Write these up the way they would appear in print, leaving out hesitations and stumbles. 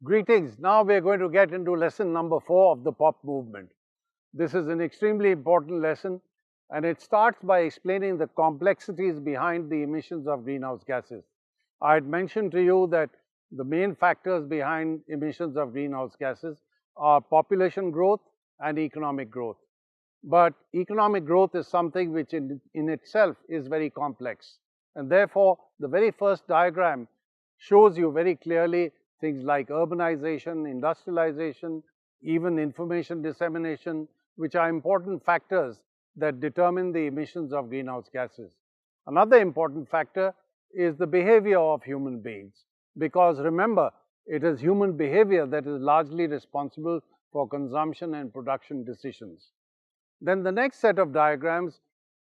Greetings. Now we are going to get into lesson number 4 of the pop movement. This is an extremely important lesson, and it starts by explaining the complexities behind the emissions of greenhouse gases. I had mentioned to you that the main factors behind emissions of greenhouse gases are population growth and economic growth. But economic growth is something which in itself is very complex, and therefore the very first diagram shows you very clearly things like urbanization, industrialization, even information dissemination, which are important factors that determine the emissions of greenhouse gases. Another important factor is the behavior of human beings, because remember, it is human behavior that is largely responsible for consumption and production decisions. Then the next set of diagrams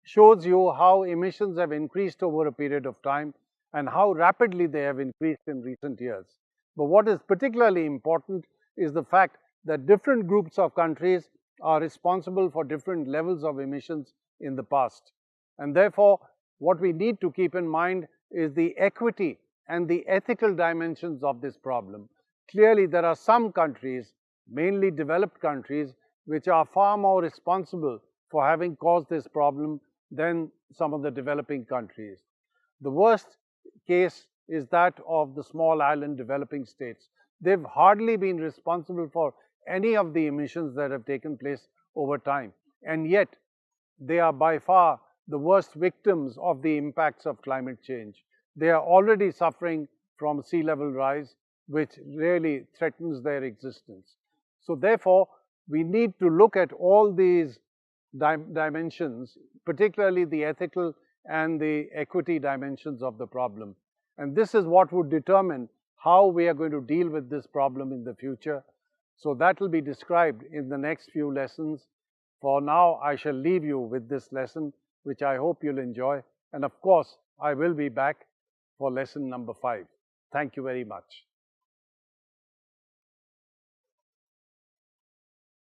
shows you how emissions have increased over a period of time and how rapidly they have increased in recent years. But what is particularly important is the fact that different groups of countries are responsible for different levels of emissions in the past. And therefore, what we need to keep in mind is the equity and the ethical dimensions of this problem. Clearly, there are some countries, mainly developed countries, which are far more responsible for having caused this problem than some of the developing countries. The worst case is that of the small island developing states. They've hardly been responsible for any of the emissions that have taken place over time, and yet they are by far the worst victims of the impacts of climate change. They are already suffering from sea level rise, which really threatens their existence. So therefore, we need to look at all these dimensions, particularly the ethical and the equity dimensions of the problem. And this is what would determine how we are going to deal with this problem in the future. So that will be described in the next few lessons. For now, I shall leave you with this lesson, which I hope you'll enjoy. And of course, I will be back for lesson number 5. Thank you very much.